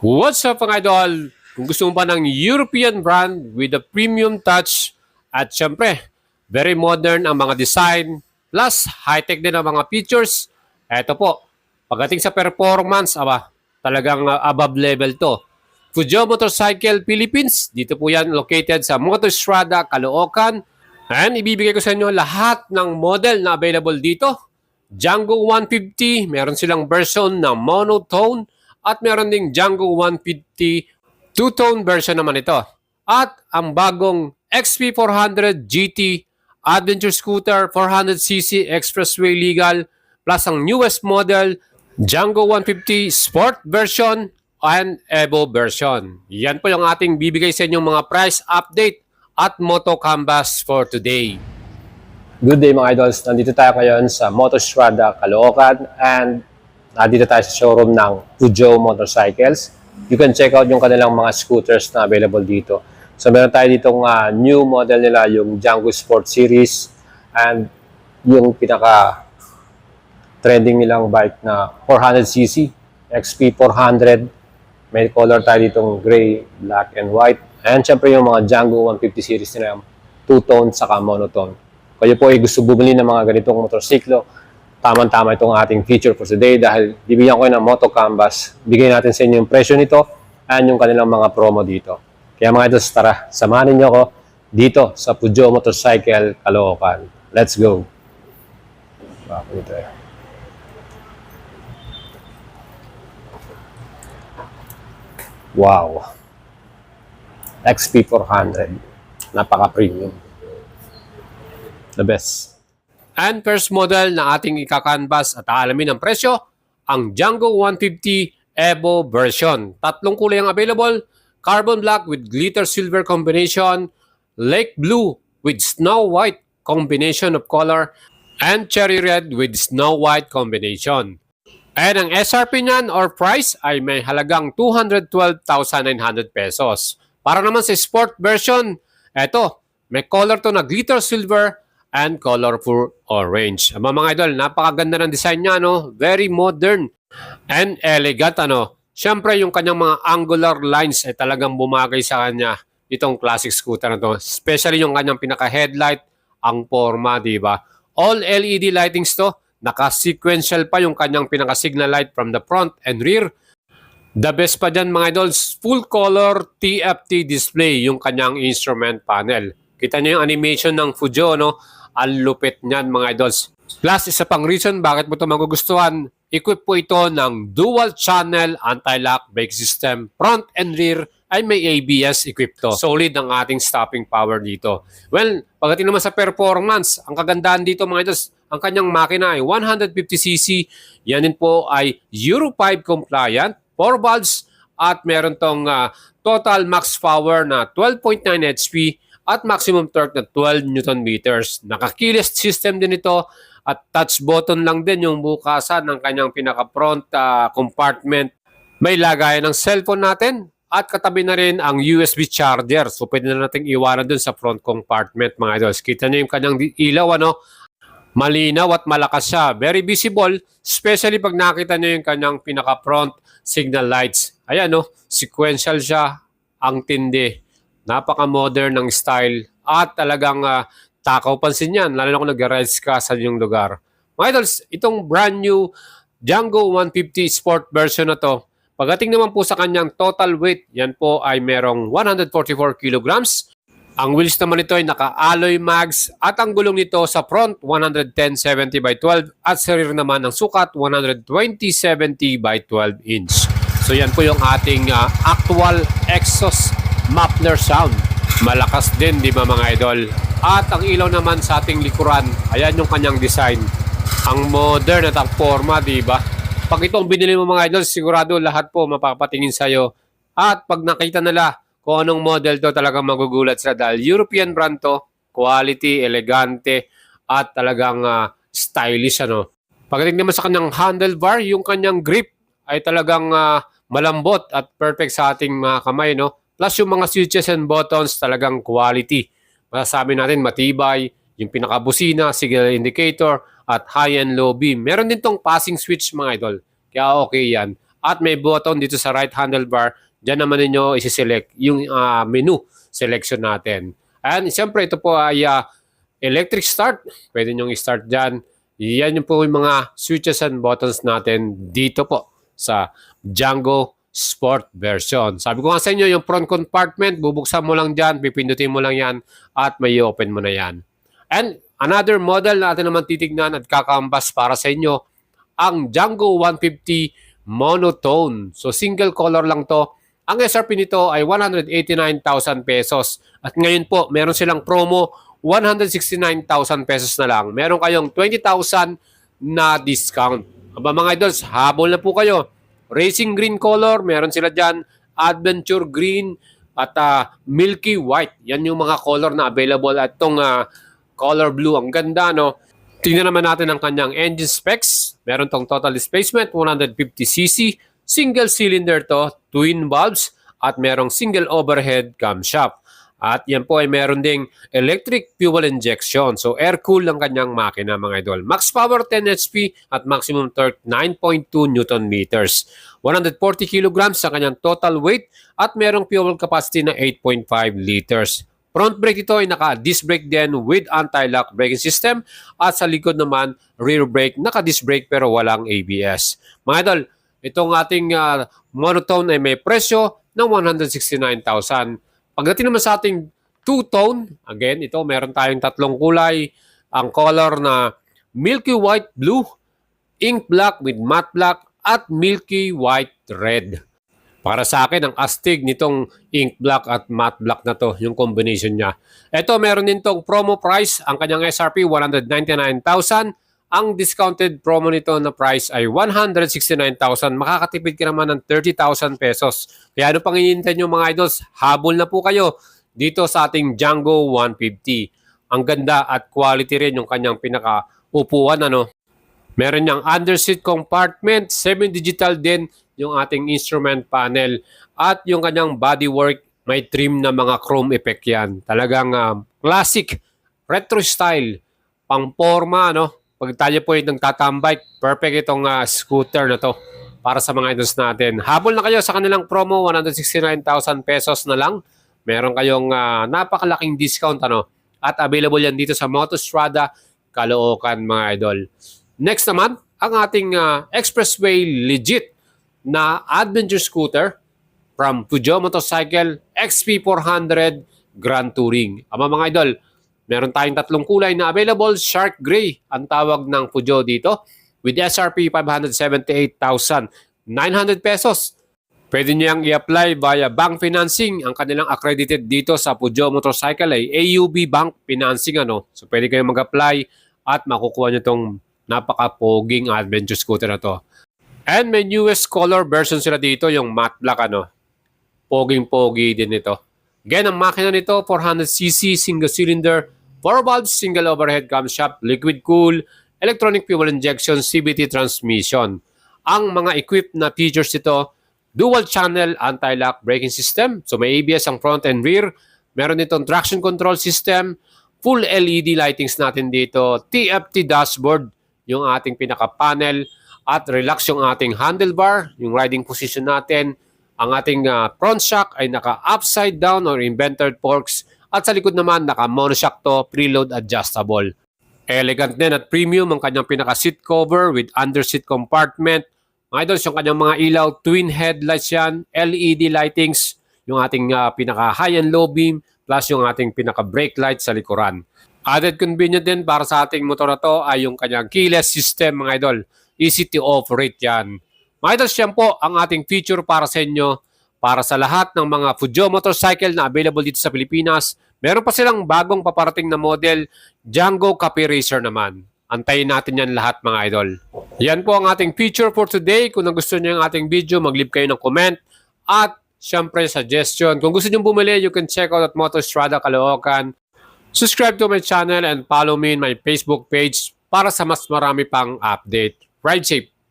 What's up mga idol? Kung gusto mo pa ng European brand with a premium touch at syempre, very modern ang mga design plus high-tech din ang mga features, eto po, pagdating sa performance, talagang above level to. Fujo Motorcycle Philippines, dito po yan located sa Motostrada, Caloocan. And ibibigay ko sa inyo lahat ng model na available dito. Django 150, meron silang version na monotone at meron ding Django 150 two-tone version naman ito. At ang bagong XP400 GT Adventure Scooter 400cc Expressway Legal plus ang newest model Django 150 Sport version and Evo version. Yan po yung ating bibigay sa inyong mga price update at Moto Canvas for today. Good day mga idols, nandito tayo ngayon sa Motostrada, Caloocan and nandito tayo sa showroom ng Fujo Motorcycles. You can check out yung kanilang mga scooters na available dito. So meron tayo ditong new model nila, yung Django Sport Series and yung pinaka trending nilang bike na 400cc XP400. May color tayo ditong gray, black and white. And syempre yung mga Django 150 series nila, two-tone saka monotone. Kayo po ay gusto bumili ng mga ganitong motorsiklo, tamang-tama itong ating feature for today dahil bibigyan ko ng Moto Canvas. Bigay natin sa inyo yung presyo nito and yung kanilang mga promo dito. Kaya mga idols, tara, samahan niyo ako dito sa Fujo Motorcycle, Caloocan. Let's go! Dito eh. Wow! XP400. Napaka-premium. The best. And first model na ating ika-canvas at aalamin ang presyo, ang Django 150 Evo version. Tatlong kulay ang available, carbon black with glitter silver combination, lake blue with snow white combination of color, and cherry red with snow white combination. And ang SRP niyan or price ay may halagang 212,900 pesos. Para naman sa sport version, eto, may color to na glitter silver and colorful orange. Mga idol, napakaganda ng design niya, no? Very modern and elegant, ano? Siyempre, yung kanyang mga angular lines ay talagang bumagay sa kanya itong classic scooter na to. Especially yung kanyang pinaka-headlight, ang forma, di ba? All LED lightings to. Naka-sequential pa yung kanyang pinaka-signal light from the front and rear. The best pa dyan, mga idols, full color TFT display yung kanyang instrument panel. Kita niyo yung animation ng Fujo, no? Ang lupit niyan mga idols. Plus, isa pang reason bakit mo ito magugustuhan, equip po ito ng dual channel anti-lock brake system. Front and rear ay may ABS equipped to. Solid ang ating stopping power dito. Well, pagdating naman sa performance, ang kagandahan dito mga idols, ang kanyang makina ay 150cc. Yan din po ay Euro 5 compliant, 4 valves at meron tong total max power na 12.9 HP at maximum torque na 12 Newton meters. Naka-keyless system din ito at touch button lang din yung bukasan ng kanyang pinaka-front compartment. May lagayan ng cellphone natin at katabi na rin ang USB charger. So pwede na natin iwanan dun sa front compartment mga idols. Kita nyo yung kanyang ilaw, ano? Malinaw at malakas siya. Very visible, especially pag nakita nyo yung kanyang pinaka-front signal lights. Ayan, no? Sequential siya. Ang tindi. Napaka-modern ng style at talagang takaw pansin yan, lalo na kung nag-rides ka sa inyong lugar. Mga idols, itong brand new Django 150 Sport version na to, pagdating naman po sa kanyang total weight, yan po ay merong 144 kilograms. Ang wheels naman nito ay naka-alloy mags at ang gulong nito sa front 110/70 by 12 at sa rear naman ang sukat 120/70 by 12 inch. So yan po yung ating actual exhaust muffler sound. Malakas din, di ba mga idol? At ang ilaw naman sa ating likuran, ayan yung kanyang design. Ang modern at ang forma, di ba? Pag itong binili mo mga idol, sigurado lahat po mapapatingin sa'yo. At pag nakita nila kung anong model to, talagang magugulat sila dahil European brand to, quality, elegante, at talagang stylish, ano? Pagdating naman sa kanyang handlebar, yung kanyang grip ay talagang malambot at perfect sa ating mga kamay, no? Plus yung mga switches and buttons talagang quality. Masasabi natin matibay, yung pinakabusina, signal indicator, at high and low beam. Meron din tong passing switch mga idol. Kaya okay yan. at may button dito sa right handlebar. Diyan naman ninyo isi-select yung menu selection natin. And siyempre ito po ay electric start. Pwede nyo i-start dyan. Yan yung po yung mga switches and buttons natin dito po sa Django Sport version. Sabi ko nga sa inyo, yung front compartment, bubuksan mo lang dyan, pipindutin mo lang yan, at may open mo na yan. And another model natin naman titignan at kakambas para sa inyo, ang Django 150 monotone. So single color lang to. Ang SRP nito ay 189,000 pesos. At ngayon po, meron silang promo 169,000 pesos na lang. Meron kayong 20,000 na discount. Aba mga idols, habol na po kayo. Racing green color, meron sila dyan. Adventure green at milky white. Yan yung mga color na available. At itong color blue, ang ganda, no? Tingnan naman natin ang kanyang engine specs. Meron tong total displacement, 150cc. Single cylinder to, twin valves. At merong single overhead camshaft. At yan po ay meron ding electric fuel injection. So air-cool ang kanyang makina mga idol. Max power 10 HP at maximum torque 9.2 Newton meters. 140 kilograms sa kanyang total weight at merong fuel capacity na 8.5 liters. Front brake ito ay naka-disc brake din with anti-lock braking system at sa likod naman rear brake naka-disc brake pero walang ABS. Mga idol, itong ating monotone ay may presyo ng 169,000. Pagdating naman sa ating two-tone, again, ito meron tayong tatlong kulay. Ang color na milky white blue, ink black with matte black, at milky white red. Para sa akin, ang astig nitong ink black at matte black na to, yung combination niya. Ito, meron din tong promo price. Ang kanyang SRP, 199,000. Ang discounted promo nito na price ay 169,000. Makakatipid ka naman ng 30,000 pesos. Kaya ano pang hinihintay nyo mga idols? Habol na po kayo dito sa ating Django 150. Ang ganda at quality rin yung kanyang pinaka-upuan. Ano? Meron niyang underseat compartment, semi-digital din yung ating instrument panel. At yung kanyang bodywork, may trim na mga chrome effect yan. Talagang classic, retro style, pang-forma, no? Pag tayo po ay nagtatambike, perfect itong scooter na to para sa mga idols natin. Habol na kayo sa kanilang promo, 169,000 pesos na lang. Meron kayong napakalaking discount ano at available yan dito sa Motostrada, Caloocan mga idol. Next naman, ang ating Expressway legit na adventure scooter from Peugeot Motorcycle XP400 Grand Touring. Ama mga idol, meron tayong tatlong kulay na available. Shark Gray ang tawag ng Peugeot dito with SRP 578,900 pesos. Pwede niyang i-apply via bank financing. Ang kanilang accredited dito sa Peugeot Motorcycle ay AUB Bank Financing. Ano? So pwede kayong mag-apply at makukuha niyo itong napaka-poging adventure scooter na to. And may newest color version sila dito, yung matte black. Ano? Poging-pogi din ito. Again, ang makina nito, 400cc, single cylinder, 4 valves, single overhead camshaft, liquid cool, electronic fuel injection, CVT transmission. Ang mga equipped na features nito, dual channel anti-lock braking system. So may ABS ang front and rear. Meron itong traction control system, full LED lightings natin dito, TFT dashboard, yung ating pinaka-panel, at relax yung ating handlebar, yung riding position natin. Ang ating front shock ay naka-upside down or inverted forks at sa likod naman naka-monoshock to, preload adjustable. Elegant din at premium ang kanyang pinaka-seat cover with underseat compartment. Mga idols, yung kanyang mga ilaw, twin headlights yan, LED lightings, yung ating pinaka-high and low beam, plus yung ating pinaka-brake light sa likuran. Added convenient din para sa ating motor na to ay yung kanyang keyless system mga idol. Easy to operate yan. Mga idols, yan po ang ating feature para sa inyo. Para sa lahat ng mga Peugeot motorcycle na available dito sa Pilipinas, meron pa silang bagong paparating na model, Django Copy Racer naman. Antayin natin yan lahat mga idol. Yan po ang ating feature for today. Kung gusto niyo yung ating video, mag-leave kayo ng comment. At syempre suggestion. Kung gusto niyo bumili, you can check out at Motostrada Caloocan. Subscribe to my channel and follow me in my Facebook page para sa mas marami pang update. Ride safe!